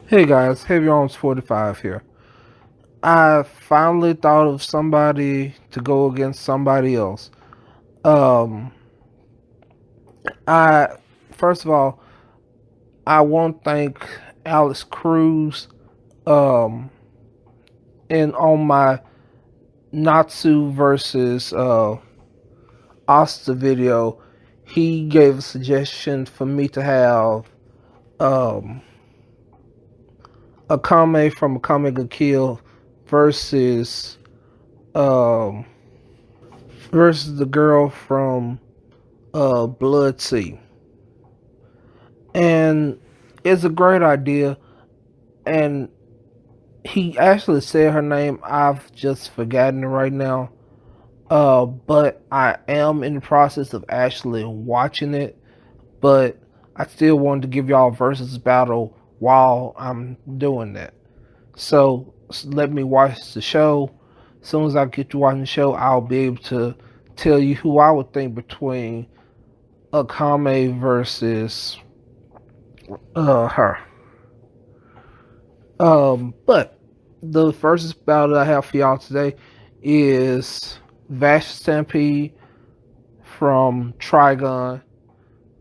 Hey guys, Heavy Arms 45 here. I finally thought of somebody to go against somebody else. Um, I first of all, I want to thank Alex Cruz. Um, and on my Natsu versus Asta video, he gave a suggestion for me to have um Akame from Akame ga Kill versus um versus the girl from Blood Sea. And it's a great idea. And he actually said her name. I've just forgotten it right now. But I am in the process of actually watching it. But I still wanted to give y'all a versus battle while I'm doing that. So let me watch the show. As soon as I get to watching the show, I'll be able to tell you who I would think between Akame versus her. But the first battle I have for y'all today is Vash Stampede from Trigon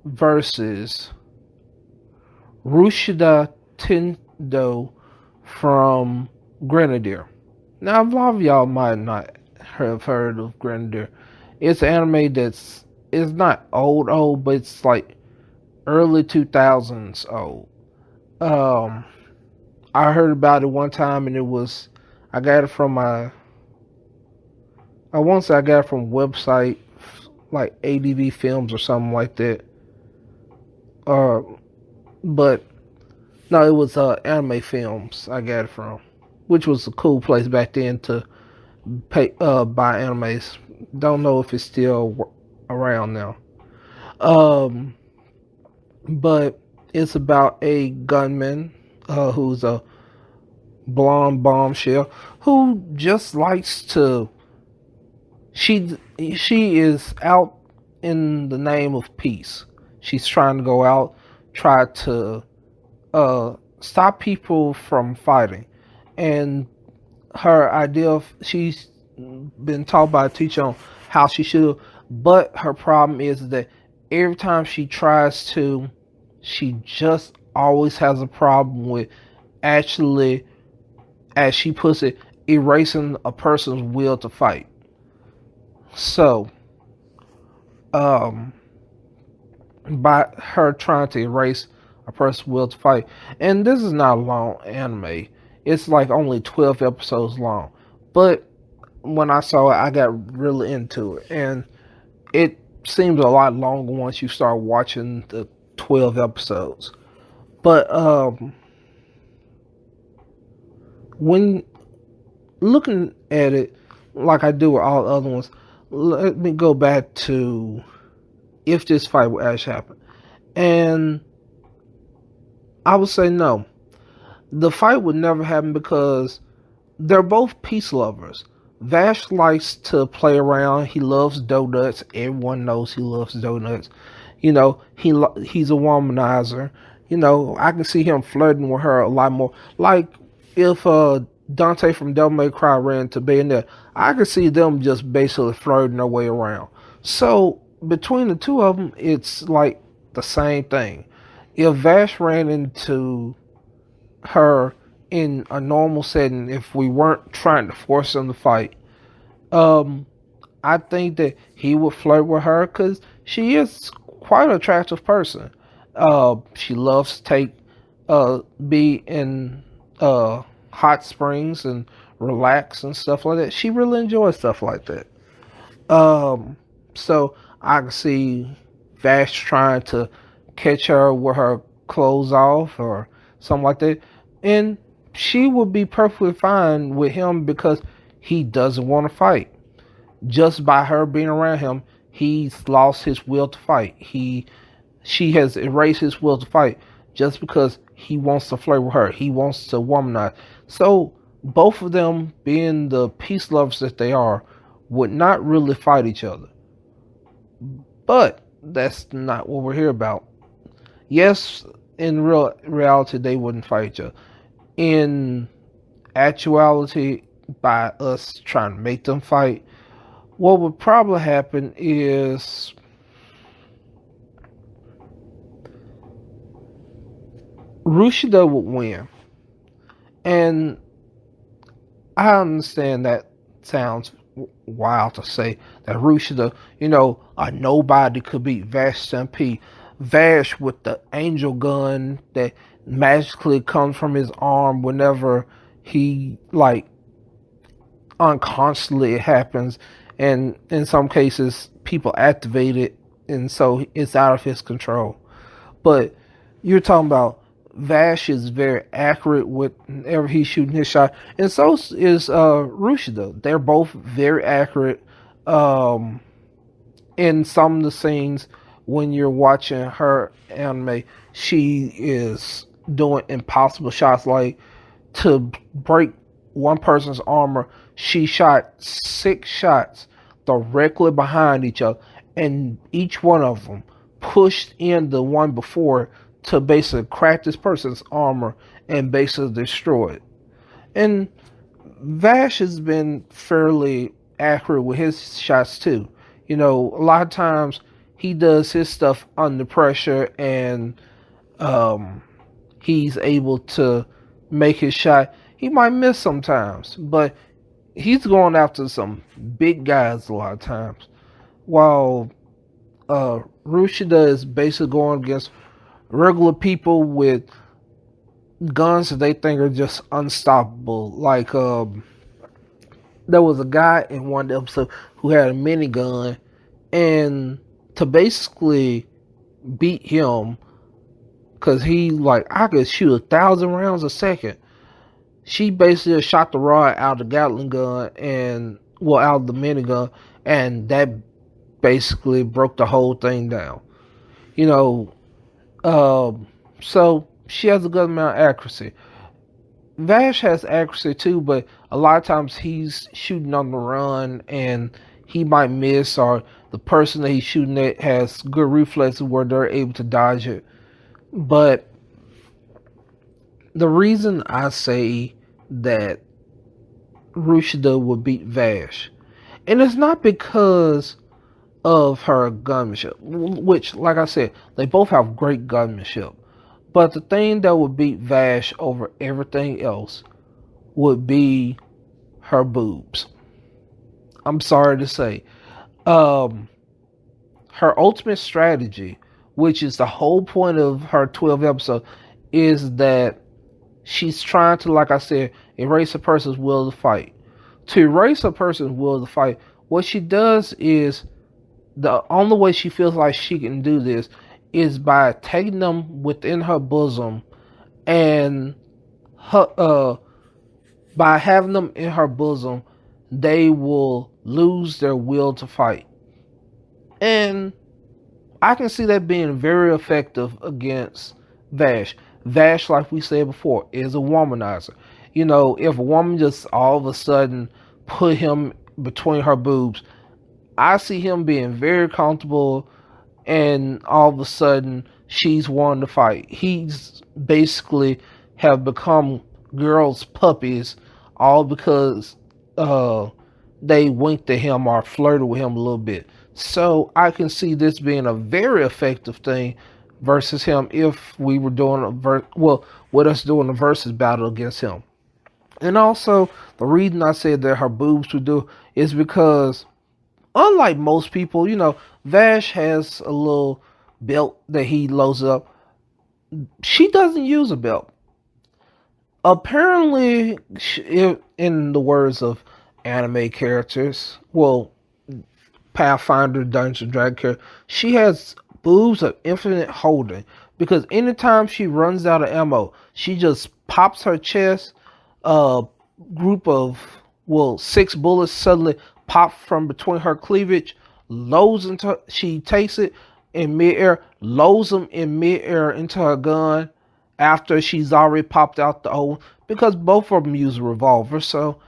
versus Rushuna Tendo from Grenadier. Now, a lot of y'all might not have heard of Grenadier. It's an anime it's not old, but it's like early 2000s old. Um, I heard about it one time, and I got it from I want to say I got it from a website like ADV Films or something like that. Uh, but no, it was Anime Films I got it from, which was a cool place back then to pay buy animes. Don't know if it's still around now. Um, but it's about a gunman who's a blonde bombshell who just likes to she is out in the name of peace. She's trying to go out, try to stop people from fighting, and her idea of she's been taught by a teacher on how she should, but her problem is that every time she tries to, she just always has a problem with actually, as she puts it, erasing a person's will to fight. So, um, by her trying to erase a person's will to fight, and this is not a long anime. It's like only 12 episodes long, but when I saw it, I got really into it, and it seems a lot longer once you start watching the 12 episodes. But when looking at it, like I do with all the other ones, let me go back to if this fight would actually happen. And I would say no. The fight would never happen because they're both peace lovers. Vash likes to play around. He loves donuts. Everyone knows he loves donuts. You know, he's a womanizer. You know, I can see him flirting with her a lot more. Like if Dante from Devil May Cry ran to Bayonetta, I could see them just basically flirting their way around. So between the two of them, it's like the same thing. If Vash ran into her in a normal setting, if we weren't trying to force him to fight, um, I think that he would flirt with her because she is quite an attractive person. She loves to be in hot springs and relax and stuff like that. She really enjoys stuff like that. So I can see Vash trying to catch her with her clothes off or something like that, and she would be perfectly fine with him because he doesn't want to fight. Just by her being around him, he's lost his will to fight. She has erased his will to fight just because he wants to flirt with her. He wants to womanize. So both of them, being the peace lovers that they are, would not really fight each other. But that's not what we're here about. Yes, in reality, they wouldn't fight each other. in actuality by us trying to make them fight, what would probably happen is Rushida would win. And I understand that sounds wild to say that Rushida, a nobody could beat Vash Stampede. Vash with the angel gun that magically comes from his arm whenever he unconsciously it happens, and in some cases people activate it, and so it's out of his control. But you're talking about Vash is very accurate whenever he's shooting his shot, and so is Rushida. They're both very accurate in some of the scenes. When you're watching her anime, she is doing impossible shots, like to break one person's armor. She shot 6 shots directly behind each other, and each one of them pushed in the one before to basically crack this person's armor and basically destroy it. And Vash has been fairly accurate with his shots too. A lot of times he does his stuff under pressure, and he's able to make his shot. He might miss sometimes, but he's going after some big guys a lot of times. While Rushida is basically going against regular people with guns that they think are just unstoppable. Like there was a guy in one episode who had a minigun, and to basically beat him, because I could shoot 1,000 rounds a second. She basically shot the rod out of the Gatling gun out of the minigun, and that basically broke the whole thing down. So she has a good amount of accuracy. Vash has accuracy too, but a lot of times he's shooting on the run and he might miss, or the person that he's shooting at has good reflexes where they're able to dodge it. But the reason I say that Rushida would beat Vash, and it's not because of her gunmanship, which, like I said, they both have great gunmanship. But the thing that would beat Vash over everything else would be her boobs. I'm sorry to say. Her ultimate strategy, which is the whole point of her 12 episodes, is that she's trying to, like I said, erase a person's will to fight. To erase a person's will to fight, what she does is, the only way she feels like she can do this is by taking them within her bosom, and by having them in her bosom, they will lose their will to fight. And I can see that being very effective against Vash. Vash, like we said before, is a womanizer. If a woman just all of a sudden put him between her boobs, I see him being very comfortable, and all of a sudden she's wanting to fight. He's basically have become girls' puppies, all because they winked at him or flirted with him a little bit. So I can see this being a very effective thing versus him if we were doing with us doing a versus battle against him. And also, the reason I said that her boobs would do is because, unlike most people, Vash has a little belt that he loads up. She doesn't use a belt. Apparently, in the words of anime characters, Pathfinder, Dungeons & Dragons character, she has boobs of infinite holding, because anytime she runs out of ammo, she just pops her chest. A group of 6 bullets suddenly pop from between her cleavage, she takes it in midair, loads them in midair into her gun after she's already popped out the old, because both of them use a revolver, so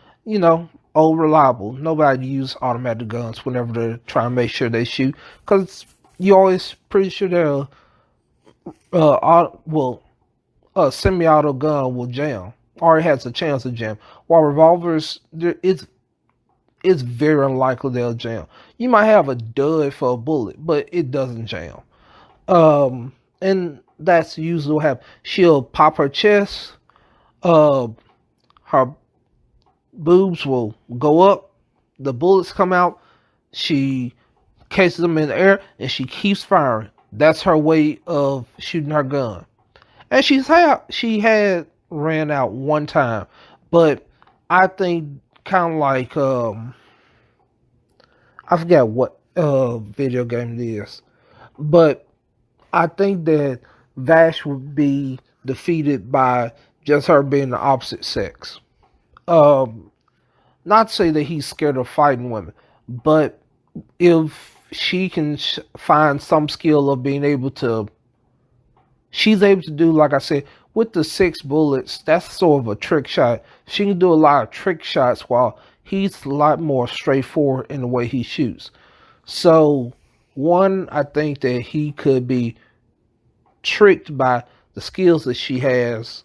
old reliable. Nobody use automatic guns whenever they're trying to make sure they shoot, because you always pretty sure they're a semi-auto gun will jam. or it has a chance to jam. While revolvers, it's very unlikely they'll jam. You might have a dud for a bullet, but it doesn't jam. And that's usually what happens. She'll pop her chest, uh, her boobs will go up, the bullets come out, she cases them in the air, and she keeps firing. That's her way of shooting her gun. And she had ran out one time, but I think kind of like I forget what video game it is, but I think that Vash would be defeated by just her being the opposite sex. Um, Not to say that he's scared of fighting women, but if she can find some skill of being able to, she's able to do, like I said, with the 6 bullets, that's sort of a trick shot. She can do a lot of trick shots while he's a lot more straightforward in the way he shoots. So, one, I think that he could be tricked by the skills that she has.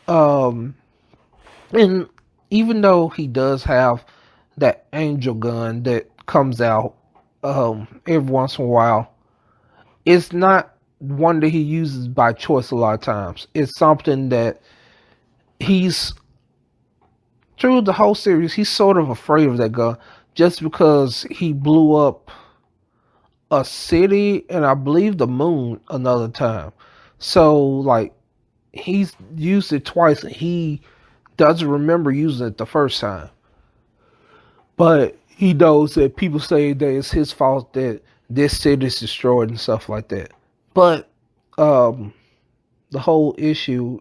Um, and even though he does have that angel gun that comes out every once in a while, it's not one that he uses by choice a lot of times. It's something that he's, through the whole series, he's sort of afraid of that gun just because he blew up a city and I believe the moon another time. So, like, he's used it twice and he doesn't remember using it the first time. But he knows that people say that it's his fault that this city is destroyed and stuff like that. But the whole issue,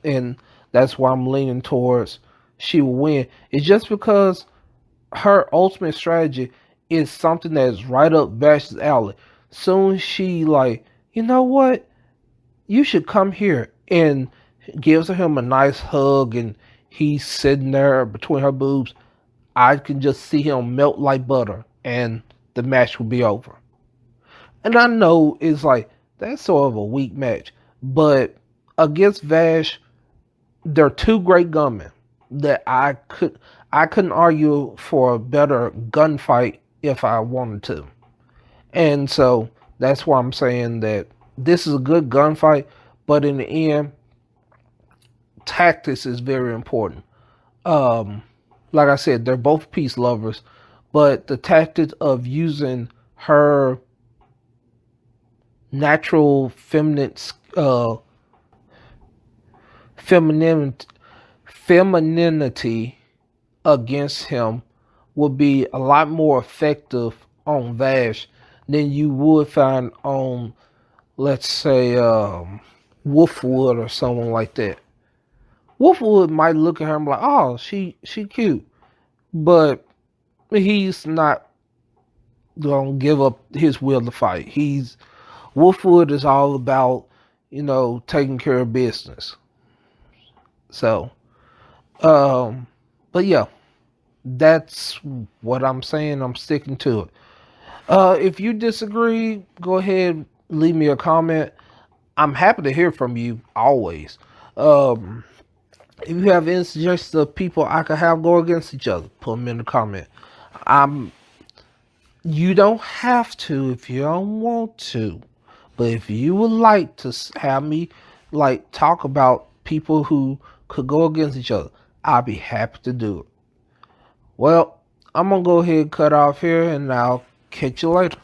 and that's why I'm leaning towards she will win, is just because her ultimate strategy is something that is right up Vash's alley. Soon as she like, you know what? You should come here, and gives him a nice hug, and he's sitting there between her boobs. I can just see him melt like butter, and the match will be over. And I know it's like that's sort of a weak match, but against Vash, they're two great gunmen that I couldn't argue for a better gunfight if I wanted to. And so that's why I'm saying that this is a good gunfight, but in the end, tactics is very important. Like I said, they're both peace lovers, but the tactics of using her natural femininity against him would be a lot more effective on Vash than you would find on, let's say, Wolfwood or someone like that. Wolfwood might look at her and be like, "Oh, she cute," but he's not gonna give up his will to fight. Wolfwood is all about, taking care of business. So, but yeah, that's what I'm saying. I'm sticking to it. If you disagree, go ahead, leave me a comment. I'm happy to hear from you always. If you have any suggestions of people I could have go against each other, put them in the comment. You don't have to if you don't want to, but if you would like to have me talk about people who could go against each other, I'll be happy to do it. Well, I'm gonna go ahead and cut off here, and I'll catch you later.